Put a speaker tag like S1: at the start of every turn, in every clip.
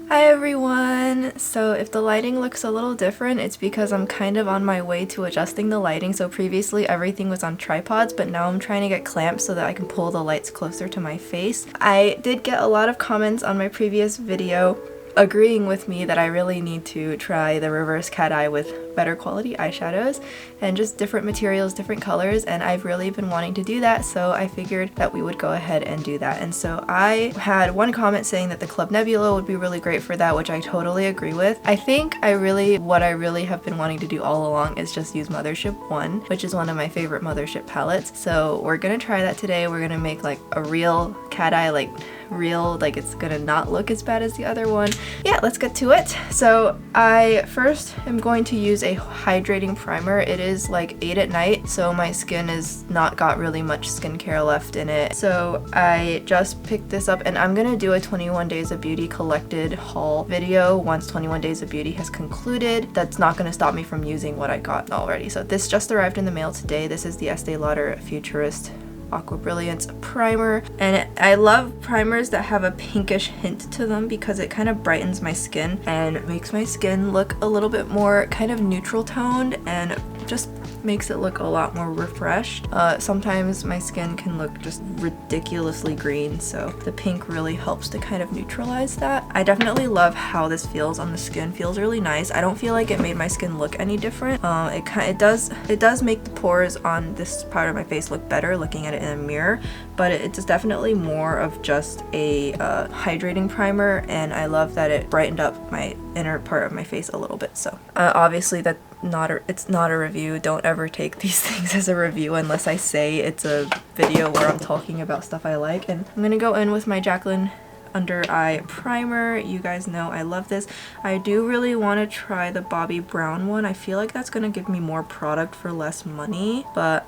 S1: Hi everyone! So if the lighting looks a little different, it's because I'm kind of on my way to adjusting the lighting. So previously everything was on tripods, but now I'm trying to get clamps so that I can pull the lights closer to my face. I did get a lot of comments on my previous video agreeing with me that I really need to try the reverse cat eye with better quality eyeshadows and just different materials, different colors, and I've really been wanting to do that, so I figured that we would go ahead and do that. And so I had one comment saying that the Club Nebula would be really great for that, which I totally agree with. I think what I really have been wanting to do all along is just use Mothership I, which is one of my favorite Mothership palettes. So we're gonna try that today. We're gonna make like a real cat eye, like it's gonna not look as bad as the other one. Yeah, let's get to it. So I first am going to use a hydrating primer. It is like 8 at night, so my skin is not got really much skincare left in it. So I just picked this up and I'm gonna do a 21 Days of Beauty collected haul video once 21 Days of Beauty has concluded. That's not gonna stop me from using what I got already. So this just arrived in the mail today. This is the Estee Lauder Futurist Aqua Brilliance primer, and I love primers that have a pinkish hint to them because it kind of brightens my skin and makes my skin look a little bit more kind of neutral toned and just makes it look a lot more refreshed. Sometimes my skin can look just ridiculously green, so the pink really helps to kind of neutralize that. I definitely love how this feels on the skin. Feels really nice. I don't feel like it made my skin look any different. It does make the pores on this part of my face look better looking at it in a mirror, but it's definitely more of just a hydrating primer, and I love that it brightened up my inner part of my face a little bit. So obviously it's not a review. Don't ever take these things as a review unless I say it's a video where I'm talking about stuff I like. And I'm gonna go in with my Jaclyn under eye primer. You guys know I love this. I do really want to try the Bobbi Brown one. I feel like that's gonna give me more product for less money, but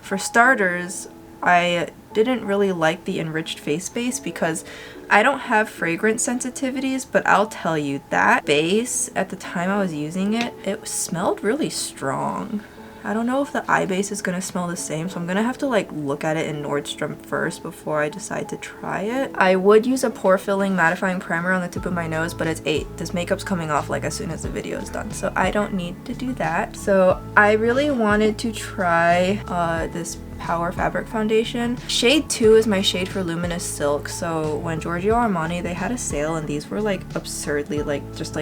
S1: for starters, I didn't really like the enriched face base because I don't have fragrance sensitivities, but I'll tell you that base at the time I was using it, it smelled really strong. I don't know if the eye base is gonna smell the same, so I'm gonna have to like look at it in Nordstrom first before I decide to try it. I would use a pore filling mattifying primer on the tip of my nose, but it's 8. This makeup's coming off like as soon as the video is done, so I don't need to do that. So I really wanted to try this Power Fabric Foundation. Shade 2 is my shade for Luminous Silk, so when Giorgio Armani, they had a sale and these were like absurdly just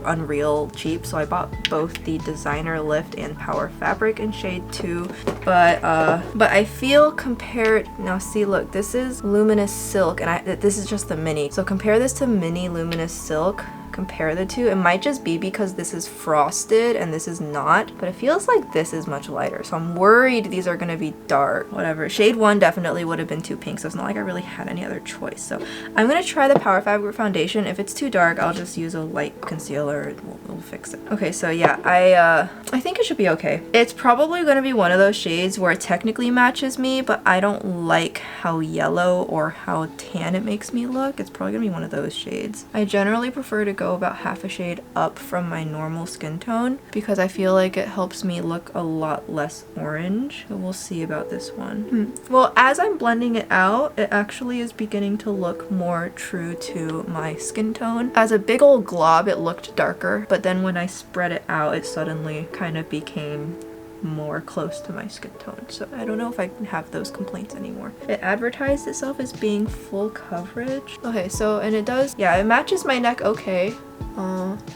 S1: unreal cheap, so I bought both the Designer Lift and Power Fabric in shade 2, but I feel compared, now see, look, this is Luminous Silk and this is just the mini, so compare this to mini Luminous Silk. Compare the two. It might just be because this is frosted and this is not, but it feels like this is much lighter, so I'm worried these are gonna be dark. Whatever. Shade 1 definitely would have been too pink, so it's not like I really had any other choice. So I'm gonna try the Power Fabric Foundation. If it's too dark, I'll just use a light concealer and we'll fix it. Okay, so yeah, I think it should be okay. It's probably gonna be one of those shades where it technically matches me, but I don't like how yellow or how tan it makes me look. It's probably gonna be one of those shades. I generally prefer to go about half a shade up from my normal skin tone because I feel like it helps me look a lot less orange. So we'll see about this one. Well, as I'm blending it out, it actually is beginning to look more true to my skin tone. As a big old glob, it looked darker, but then when I spread it out, it suddenly kind of became more close to my skin tone, so I don't know if I can have those complaints anymore. It advertised itself as being full coverage. Okay, so, and it does, yeah, it matches my neck okay.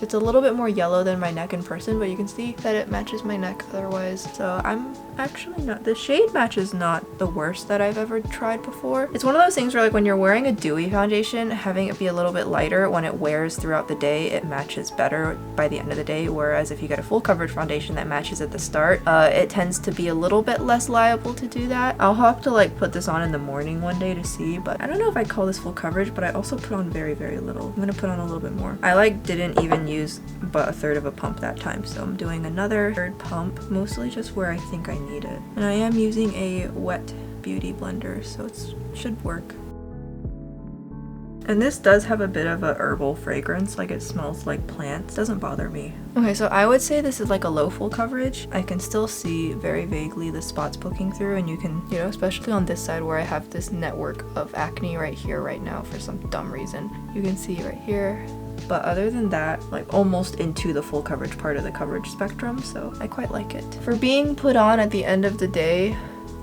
S1: It's a little bit more yellow than my neck in person, but you can see that it matches my neck otherwise, so I'm actually not, the shade match is not the worst that I've ever tried before. It's one of those things where like when you're wearing a dewy foundation, having it be a little bit lighter when it wears throughout the day, it matches better by the end of the day, whereas if you get a full coverage foundation that matches at the start, it tends to be a little bit less liable to do that. I'll have to like put this on in the morning one day to see, but I don't know if I call this full coverage, but I also put on very, very little. I'm gonna put on a little bit more. I like didn't even use but a third of a pump that time, so I'm doing another third pump, mostly just where I think I need it. And I am using a wet beauty blender, so it should work. And this does have a bit of a herbal fragrance, like it smells like plants. Doesn't bother me. Okay, so I would say this is like a low full coverage. I can still see very vaguely the spots poking through, and you can, you know, especially on this side where I have this network of acne right here right now for some dumb reason. You can see right here But other than that, like almost into the full coverage part of the coverage spectrum, so I quite like it. For being put on at the end of the day,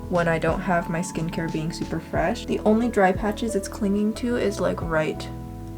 S1: when I don't have my skincare being super fresh, the only dry patches it's clinging to is like right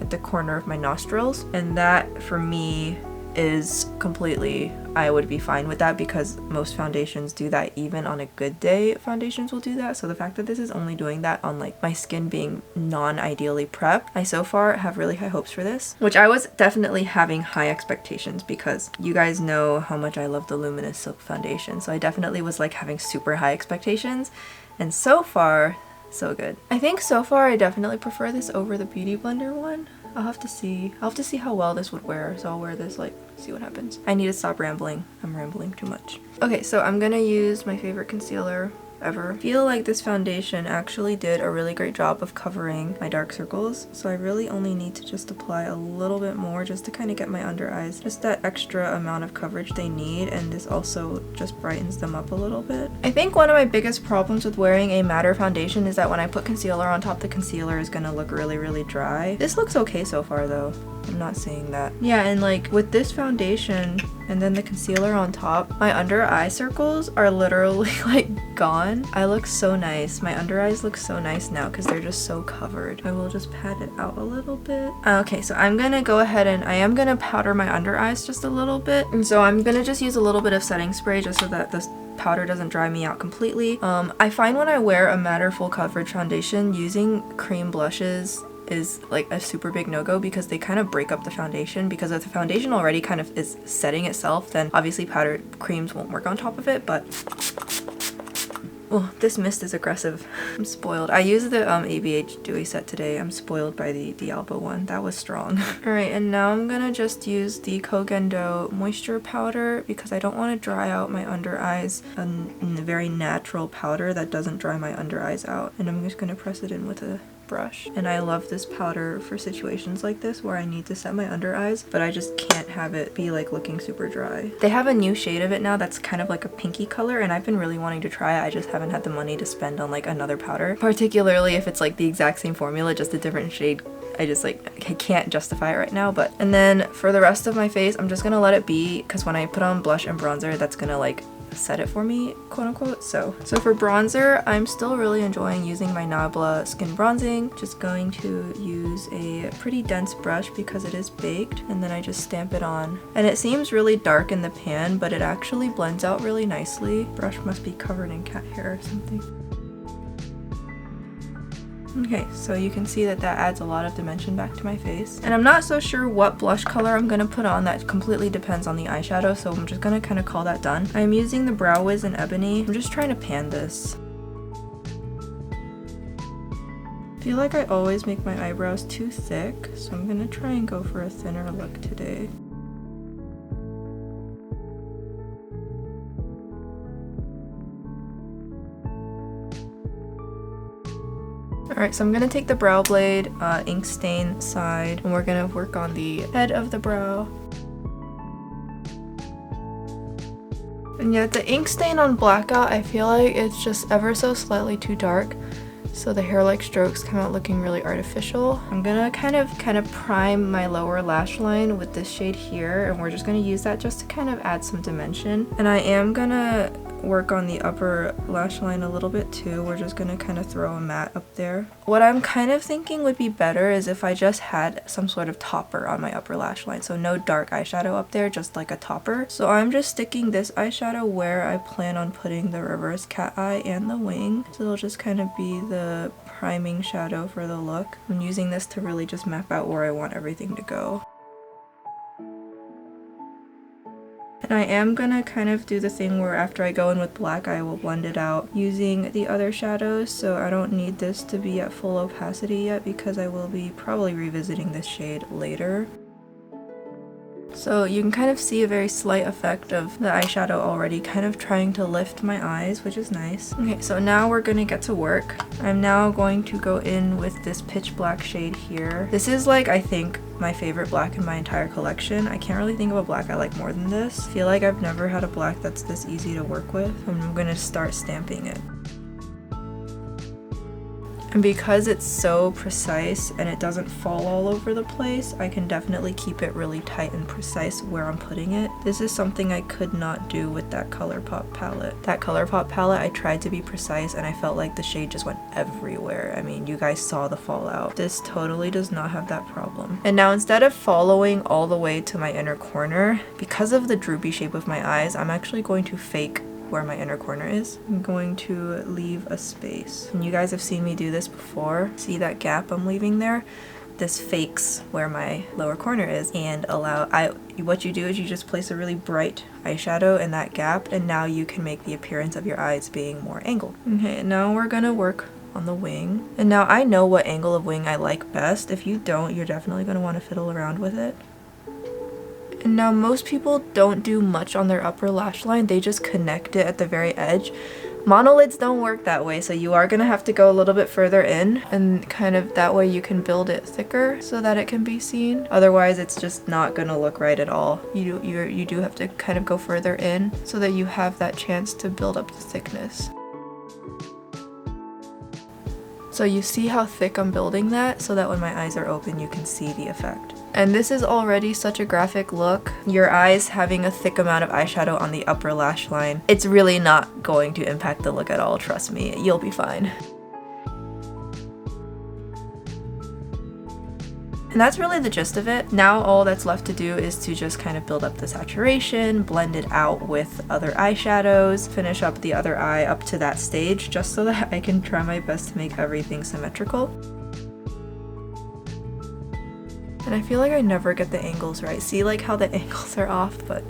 S1: at the corner of my nostrils, and that for me is completely, I would be fine with that because most foundations do that. Even on a good day, foundations will do that. So the fact that this is only doing that on like my skin being non-ideally prepped, I so far have really high hopes for this, which I was definitely having high expectations because you guys know how much I love the Luminous Silk foundation. So I definitely was like having super high expectations, and so far so good. I think so far I definitely prefer this over the Beauty Blender one. I'll have to see how well this would wear, so I'll wear this, like, see what happens. I need to stop rambling. I'm rambling too much. Okay, so I'm gonna use my favorite concealer ever. I feel like this foundation actually did a really great job of covering my dark circles, so I really only need to just apply a little bit more just to kind of get my under eyes just that extra amount of coverage they need, and this also just brightens them up a little bit. I think one of my biggest problems with wearing a matte foundation is that when I put concealer on top, the concealer is gonna look really, really dry. This looks okay so far though. I'm not saying that. Yeah, and like with this foundation and then the concealer on top, my under eye circles are literally like gone. I look so nice. My under eyes look so nice now because they're just so covered. I will just pat it out a little bit. Okay, so I'm gonna go ahead and I am gonna powder my under eyes just a little bit. And so I'm gonna just use a little bit of setting spray just so that this powder doesn't dry me out completely. I find when I wear a matte or full coverage foundation, using cream blushes is like a super big no-go because they kind of break up the foundation, because if the foundation already kind of is setting itself, then obviously powdered creams won't work on top of it. But oh, this mist is aggressive. I'm spoiled. I used the ABH Dewy set today. I'm spoiled by the Alba one. That was strong. Alright, and now I'm gonna just use the Kogendo moisture powder because I don't want to dry out my under eyes in a very natural powder that doesn't dry my under eyes out. And I'm just gonna press it in with a brush. And I love this powder for situations like this where I need to set my under eyes, but I just can't have it be like looking super dry. They have a new shade of it now that's kind of like a pinky color, and I've been really wanting to try it. I just haven't had the money to spend on like another powder, particularly if it's like the exact same formula, just a different shade. I just like, I can't justify it right now. But and then for the rest of my face, I'm just gonna let it be because when I put on blush and bronzer, that's gonna like set it for me, quote unquote. So for bronzer, I'm still really enjoying using my Nabla skin bronzing. Just going to use a pretty dense brush because it is baked, and then I just stamp it on. And it seems really dark in the pan, but it actually blends out really nicely. Brush must be covered in cat hair or something. Okay, so you can see that that adds a lot of dimension back to my face. And I'm not so sure what blush color I'm gonna put on. That completely depends on the eyeshadow, so I'm just gonna kind of call that done. I'm using the Brow Wiz in Ebony. I'm just trying to pan this. I feel like I always make my eyebrows too thick, so I'm gonna try and go for a thinner look today. Alright, so I'm gonna take the brow blade, ink stain side, and we're gonna work on the head of the brow. And yeah, the ink stain on blackout, I feel like it's just ever so slightly too dark, so the hair-like strokes come out looking really artificial. I'm gonna kind of prime my lower lash line with this shade here, and we're just gonna use that just to kind of add some dimension. And I am gonna work on the upper lash line a little bit too. We're just gonna kind of throw a matte up there. What I'm kind of thinking would be better is if I just had some sort of topper on my upper lash line, so no dark eyeshadow up there, just like a topper. So I'm just sticking this eyeshadow where I plan on putting the reverse cat eye and the wing, so it'll just kind of be the priming shadow for the look. I'm using this to really just map out where I want everything to go. And I am gonna kind of do the thing where after I go in with black, I will blend it out using the other shadows, so I don't need this to be at full opacity yet because I will be probably revisiting this shade later. So you can kind of see a very slight effect of the eyeshadow already kind of trying to lift my eyes, which is nice. Okay, so now we're gonna get to work. I'm now going to go in with this pitch black shade here. This is like, I think, my favorite black in my entire collection. I can't really think of a black I like more than this. I feel like I've never had a black that's this easy to work with. I'm gonna start stamping it. And because it's so precise and it doesn't fall all over the place, I can definitely keep it really tight and precise where I'm putting it. This is something I could not do with that ColourPop palette. That ColourPop palette, I tried to be precise and I felt like the shade just went everywhere. I mean, you guys saw the fallout. This totally does not have that problem. And now instead of following all the way to my inner corner, because of the droopy shape of my eyes, I'm actually going to fake where my inner corner is. I'm going to leave a space. And you guys have seen me do this before. See that gap I'm leaving there? This fakes where my lower corner is, and what you do is you just place a really bright eyeshadow in that gap, and now you can make the appearance of your eyes being more angled. Okay, now we're gonna work on the wing. And now I know what angle of wing I like best. If you don't, you're definitely gonna want to fiddle around with it. And now most people don't do much on their upper lash line, they just connect it at the very edge. Monolids don't work that way, so you are gonna have to go a little bit further in, and kind of that way you can build it thicker so that it can be seen. Otherwise it's just not gonna look right at all. You do have to kind of go further in so that you have that chance to build up the thickness. So you see how thick I'm building that, so that when my eyes are open you can see the effect. And this is already such a graphic look. Your eyes having a thick amount of eyeshadow on the upper lash line, it's really not going to impact the look at all, trust me, you'll be fine. And that's really the gist of it. Now all that's left to do is to just kind of build up the saturation, blend it out with other eyeshadows, finish up the other eye up to that stage, just so that I can try my best to make everything symmetrical. And I feel like I never get the angles right. See like how the angles are off, but...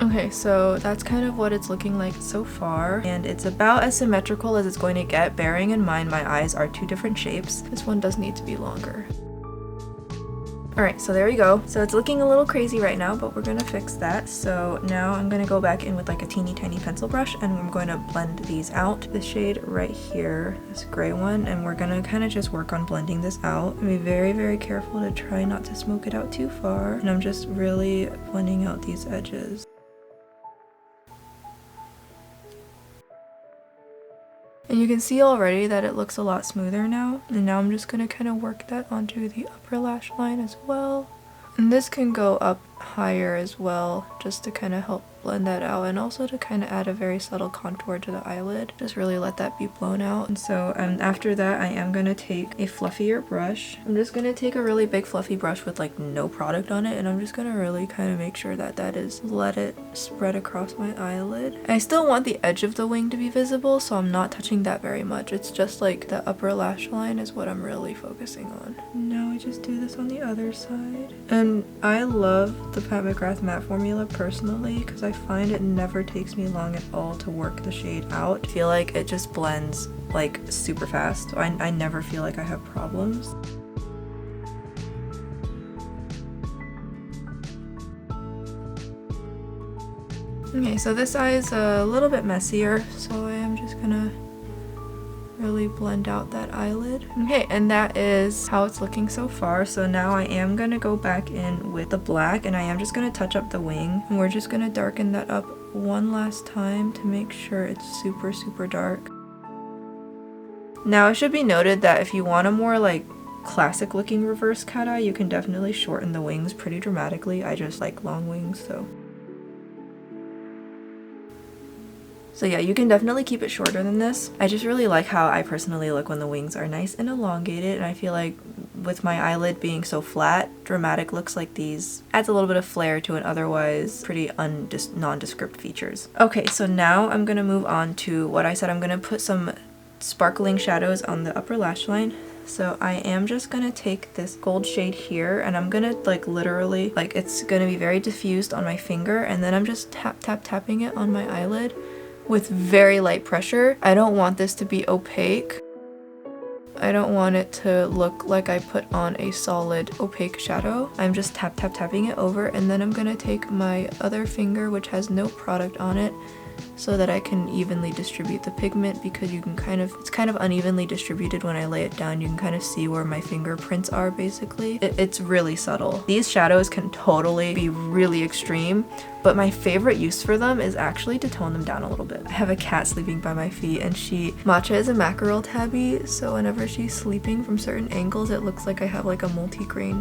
S1: Okay, so that's kind of what it's looking like so far, and it's about as symmetrical as it's going to get, bearing in mind my eyes are two different shapes. This one does need to be longer. Alright, so there we go. So it's looking a little crazy right now, but we're gonna fix that. So now I'm gonna go back in with like a teeny tiny pencil brush, and I'm going to blend these out. The shade right here, this gray one, and we're gonna kind of just work on blending this out. And be very, very careful to try not to smoke it out too far. And I'm just really blending out these edges. And you can see already that it looks a lot smoother now. And now I'm just going to kind of work that onto the upper lash line as well. And this can go up higher as well, just to kind of help blend that out, and also to kind of add a very subtle contour to the eyelid. Just really let that be blown out. And so after that I am going to take a fluffier brush. I'm just going to take a really big fluffy brush with like no product on it, and I'm just going to really kind of make sure that let it spread across my eyelid. I still want the edge of the wing to be visible, so I'm not touching that very much. It's just like the upper lash line is what I'm really focusing on. Now I just do this on the other side. And I love the Pat McGrath matte formula personally, because I find it never takes me long at all to work the shade out. I feel like it just blends like super fast. I never feel like I have problems. Okay, so this eye is a little bit messier, so I am just gonna really blend out that eyelid. Okay, and that is how it's looking so far. So now I am gonna go back in with the black, and I am just gonna touch up the wing, and we're just gonna darken that up one last time to make sure it's super, super dark. Now it should be noted that if you want a more like classic looking reverse cat eye, you can definitely shorten the wings pretty dramatically. I just like long wings, So yeah, you can definitely keep it shorter than this. I just really like how I personally look when the wings are nice and elongated, and I feel like with my eyelid being so flat, dramatic looks like these adds a little bit of flair to an otherwise pretty nondescript features. Okay, so now I'm gonna move on to what I said. I'm gonna put some sparkling shadows on the upper lash line. So I am just gonna take this gold shade here, and I'm gonna like literally, like it's gonna be very diffused on my finger, and then I'm just tapping it on my eyelid with very light pressure. I don't want this to be opaque. I don't want it to look like I put on a solid opaque shadow. I'm just tapping it over, and then I'm gonna take my other finger, which has no product on it, so that I can evenly distribute the pigment, because you can it's kind of unevenly distributed when I lay it down. You can kind of see where my fingerprints are basically. It's really subtle. These shadows can totally be really extreme, but my favorite use for them is actually to tone them down a little bit. I have a cat sleeping by my feet, and Matcha is a mackerel tabby, so whenever she's sleeping from certain angles, it looks like I have like a multi-grain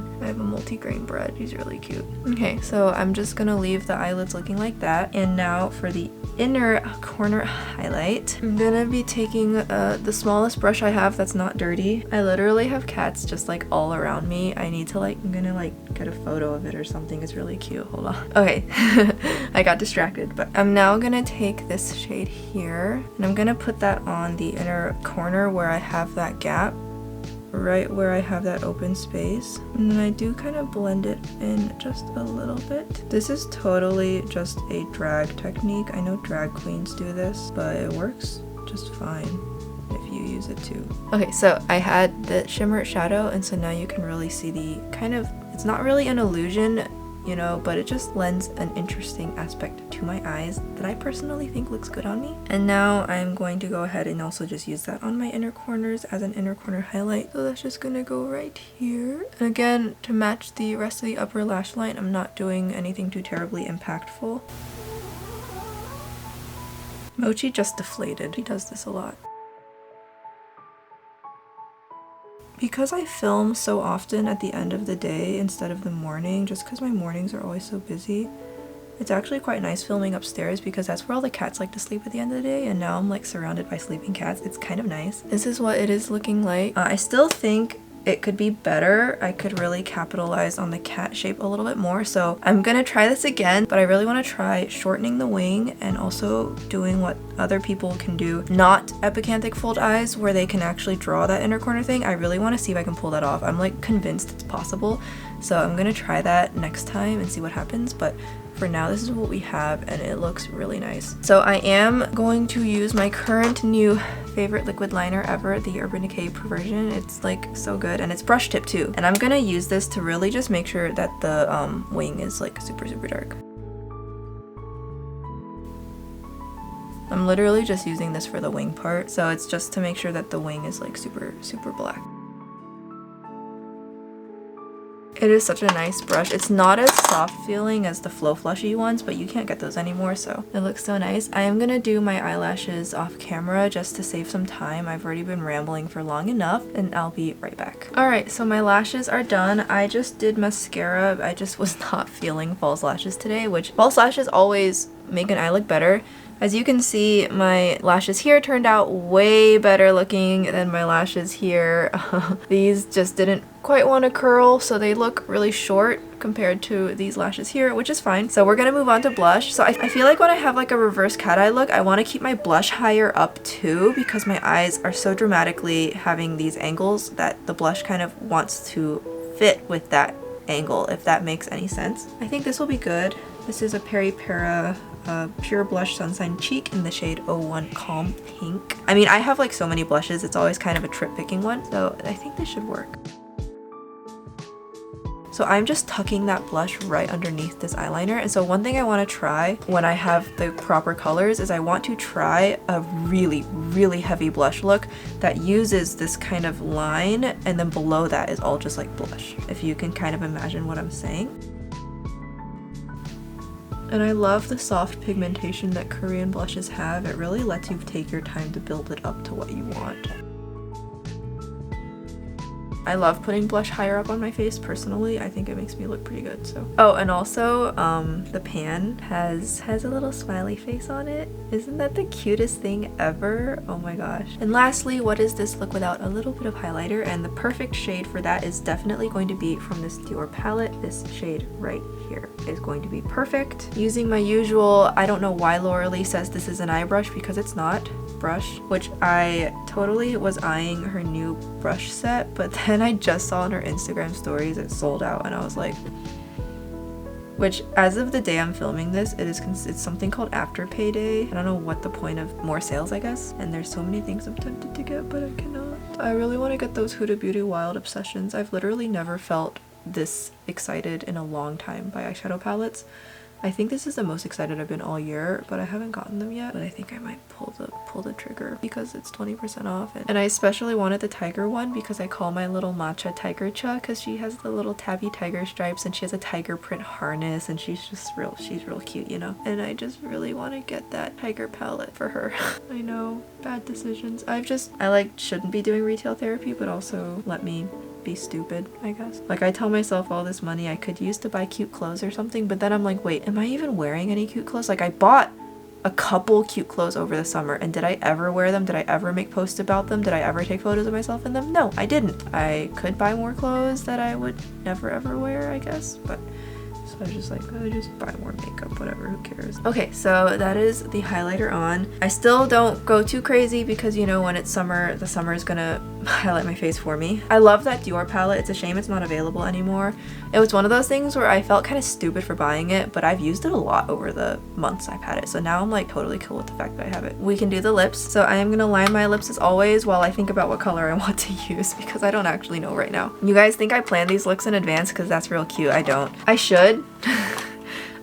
S1: bread. She's really cute. Okay, so I'm just gonna leave the eyelids looking like that. And now for the inner corner highlight, I'm gonna be taking the smallest brush I have that's not dirty. I literally have cats just like all around me. I'm gonna like get a photo of it or something. It's really cute. Hold on. Okay. I got distracted, but I'm now gonna take this shade here and I'm gonna put that on the inner corner where I have that gap, right where I have that open space, and then I do kind of blend it in just a little bit. This is totally just a drag technique. I know drag queens do this, but it works just fine if you use it too. Okay, so I had the shimmer shadow, and so now you can really see the kind of, it's not really an illusion, you know, but it just lends an interesting aspect to my eyes that I personally think looks good on me. And now I'm going to go ahead and also just use that on my inner corners as an inner corner highlight. So that's just gonna go right here. And again, to match the rest of the upper lash line, I'm not doing anything too terribly impactful. Mochi just deflated. He does this a lot. Because I film so often at the end of the day instead of the morning, just because my mornings are always so busy, it's actually quite nice filming upstairs because that's where all the cats like to sleep at the end of the day, and now I'm like surrounded by sleeping cats. It's kind of nice. This is what it is looking like. I still think it could be better. I could really capitalize on the cat shape a little bit more, so I'm gonna try this again, but I really want to try shortening the wing and also doing what other people can do, not epicanthic fold eyes where they can actually draw that inner corner thing. I really want to see if I can pull that off. I'm like convinced it's possible, so I'm gonna try that next time and see what happens, but for now this is what we have and it looks really nice. So I am going to use my current new favorite liquid liner ever, the Urban Decay Perversion. It's like so good, and it's brush tip too, and I'm gonna use this to really just make sure that the wing is like super dark. I'm literally just using this for the wing part, so it's just to make sure that the wing is like super black. It is such a nice brush. It's not as soft feeling as the Flow Flushy ones, but you can't get those anymore, so it looks so nice. I am gonna do my eyelashes off camera just to save some time. I've already been rambling for long enough, and I'll be right back. Alright, so my lashes are done. I just did mascara. I just was not feeling false lashes today, which false lashes always make an eye look better. As you can see, my lashes here turned out way better looking than my lashes here. These just didn't quite want to curl, so they look really short compared to these lashes here, which is fine. So we're gonna move on to blush. So I feel like when I have like a reverse cat eye look, I want to keep my blush higher up too, because my eyes are so dramatically having these angles that the blush kind of wants to fit with that angle, if that makes any sense. I think this will be good. This is a Peiliee Pure Blush Sunshine Cheek in the shade 01 Calm Pink. I mean, I have like so many blushes, it's always kind of a trip picking one, so I think this should work. So I'm just tucking that blush right underneath this eyeliner, and so one thing I want to try when I have the proper colors is I want to try a really heavy blush look that uses this kind of line, and then below that is all just like blush, if you can kind of imagine what I'm saying. And I love the soft pigmentation that Korean blushes have. It really lets you take your time to build it up to what you want. I love putting blush higher up on my face personally. I think it makes me look pretty good, so. Oh, and also the pan has a little smiley face on it. Isn't that the cutest thing ever? Oh my gosh. And lastly, what is this look without a little bit of highlighter? And the perfect shade for that is definitely going to be from this Dior palette. This shade right here is going to be perfect. Using my usual, I don't know why Laura Lee says this is an eye brush, because it's not, brush, which I totally was eyeing her new brush set, but then I just saw on her Instagram stories it sold out, and I was like, which as of the day I'm filming this, it's something called Afterpay Day. I don't know what the point of more sales, I guess, and there's so many things I'm tempted to get, but I cannot. I really want to get those Huda Beauty Wild Obsessions. I've literally never felt this excited in a long time by eyeshadow palettes. I think this is the most excited I've been all year, but I haven't gotten them yet. But I think I might pull the trigger because it's 20% off. And I especially wanted the tiger one because I call my little matcha tiger cha because she has the little tabby tiger stripes and she has a tiger print harness and she's real cute, you know? And I just really want to get that tiger palette for her. I know, bad decisions. I like shouldn't be doing retail therapy, but also let me be stupid, I guess. Like, I tell myself all this money I could use to buy cute clothes or something, but then I'm like, wait, am I even wearing any cute clothes? Like, I bought a couple cute clothes over the summer, and did I ever wear them? Did I ever make posts about them? Did I ever take photos of myself in them? No, I didn't. I could buy more clothes that I would never ever wear, I guess, but so I was just like, oh, just buy more makeup, whatever, who cares? Okay, so that is the highlighter on. I still don't go too crazy because, you know, when it's summer, the summer is gonna highlight my face for me. I love that Dior palette. It's a shame it's not available anymore. It was one of those things where I felt kind of stupid for buying it, but I've used it a lot over the months I've had it. So now I'm like totally cool with the fact that I have it. We can do the lips. So I am gonna line my lips as always while I think about what color I want to use because I don't actually know right now. You guys think I plan these looks in advance because that's real cute. I don't. I should.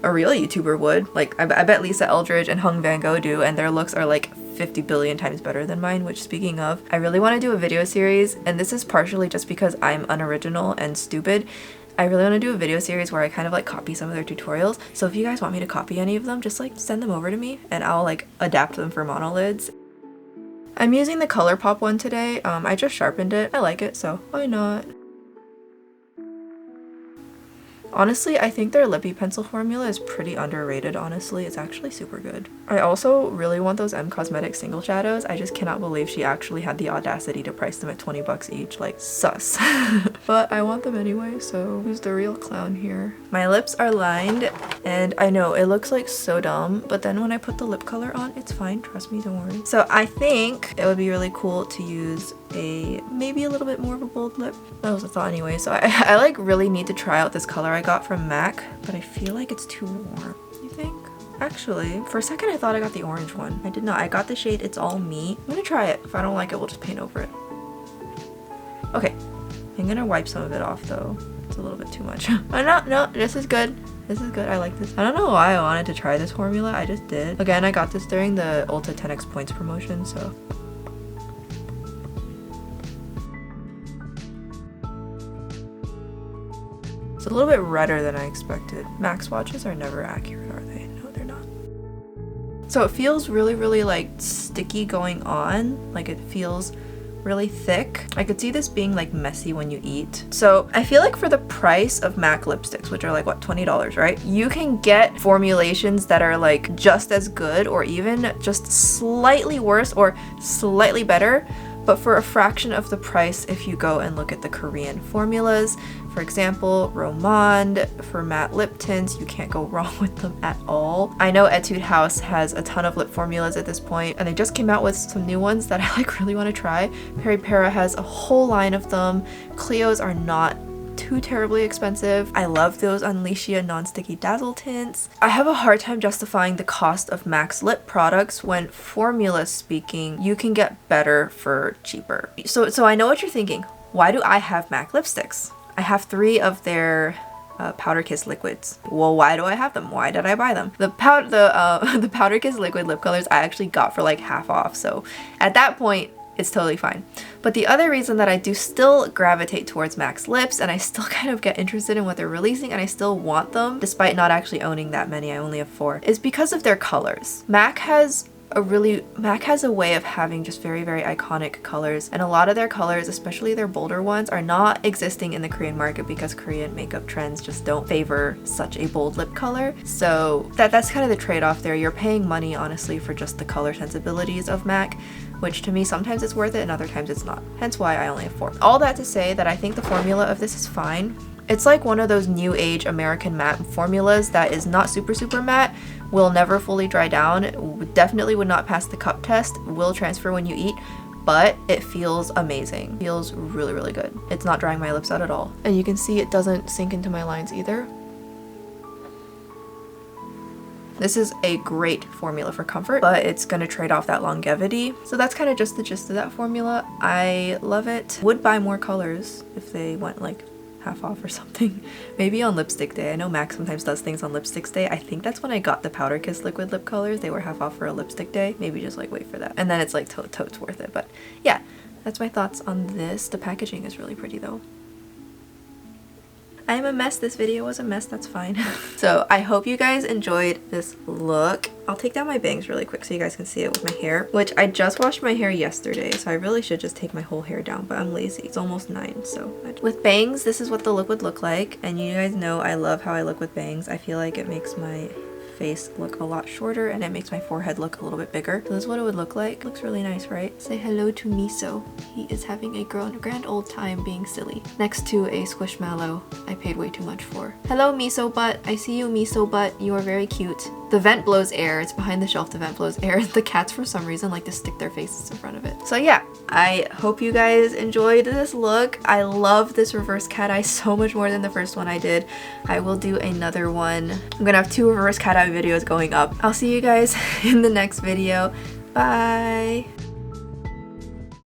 S1: A real YouTuber would. Like, I bet Lisa Eldridge and Hung Van Gogh do, and their looks are like 50 billion times better than mine, which, speaking of, I really want to do a video series, and this is partially just because I'm unoriginal and stupid. I really want to do a video series where I kind of like copy some of their tutorials, so if you guys want me to copy any of them, just like send them over to me and I'll like adapt them for monolids. I'm using the ColourPop one today. I just sharpened it. I like it, so why not? Honestly, I think their lippy pencil formula is pretty underrated, honestly. It's actually super good. I also really want those M Cosmetics single shadows. I just cannot believe she actually had the audacity to price them at 20 bucks each. Like, sus. But I want them anyway, so who's the real clown here? My lips are lined, and I know it looks like so dumb, but then when I put the lip color on, it's fine. Trust me, don't worry. So I think it would be really cool to use maybe a little bit more of a bold lip. That was a thought anyway. So I like really need to try out this color I got from MAC, but I feel like it's too warm. You think? Actually, for a second I thought I got the orange one. I did not. I got the shade It's All Me. I'm gonna try it. If I don't like it, we'll just paint over it. Okay, I'm gonna wipe some of it off though. It's a little bit too much. Oh no, this is good. This is good. I like this. I don't know why I wanted to try this formula. I just did. Again, I got this during the Ulta 10x points promotion, so. It's a little bit redder than I expected. MAC swatches are never accurate, are they? No, they're not. So it feels really like sticky going on. Like it feels really thick. I could see this being like messy when you eat. So I feel like for the price of MAC lipsticks, which are like what, $20, right? You can get formulations that are like just as good or even just slightly worse or slightly better, but for a fraction of the price if you go and look at the Korean formulas. For example, Romande for matte lip tints, you can't go wrong with them at all. I know Etude House has a ton of lip formulas at this point, and they just came out with some new ones that I like really want to try. Peripera has a whole line of them. Clio's are not too terribly expensive. I love those Unleashia non-sticky dazzle tints. I have a hard time justifying the cost of MAC's lip products when, formula speaking, you can get better for cheaper. So I know what you're thinking. Why do I have MAC lipsticks? I have 3 of their Powder Kiss liquids. Well, why do I have them? Why did I buy them? The Powder Kiss liquid lip colors I actually got for like half off, so at that point it's totally fine. But the other reason that I do still gravitate towards MAC's lips, and I still kind of get interested in what they're releasing, and I still want them despite not actually owning that many, I only have 4, is because of their colors. MAC has a way of having just very iconic colors, and a lot of their colors, especially their bolder ones, are not existing in the Korean market because Korean makeup trends just don't favor such a bold lip color. So that's kind of the trade-off there. You're paying money honestly for just the color sensibilities of MAC, which to me sometimes it's worth it and other times it's not. Hence why I only have 4. All that to say that I think the formula of this is fine. It's like one of those new age American matte formulas that is not super matte, will never fully dry down, definitely would not pass the cup test, will transfer when you eat, but it feels amazing. Feels really good. It's not drying my lips out at all. And you can see it doesn't sink into my lines either. This is a great formula for comfort, but it's gonna trade off that longevity. So that's kind of just the gist of that formula. I love it. Would buy more colors if they went like half off or something. Maybe on lipstick day. I know Mac sometimes does things on lipsticks day. I think that's when I got the Powder Kiss liquid lip colors. They were half off for a lipstick day. Maybe just like wait for that. And then it's like totes worth it. But yeah, that's my thoughts on this. The packaging is really pretty though. I am a mess. This video was a mess. That's fine. So I hope you guys enjoyed this look. I'll take down my bangs really quick so you guys can see it with my hair, which I just washed my hair yesterday, so I really should just take my whole hair down, but I'm lazy. It's almost 9, so. With bangs, this is what the look would look like, and you guys know I love how I look with bangs. I feel like it makes my face look a lot shorter and it makes my forehead look a little bit bigger. So this is what it would look like. Looks really nice, right? Say hello to Miso. He is having a grand old time being silly. Next to a Squishmallow I paid way too much for. Hello Miso Butt. I see you Miso Butt. You are very cute. The vent blows air. It's behind the shelf. The vent blows air. The cats for some reason like to stick their faces in front of it. So yeah, I hope you guys enjoyed this look. I love this reverse cat eye so much more than the first one I did. I will do another one. I'm gonna have 2 reverse cat eye videos going up. I'll see you guys in the next video. Bye!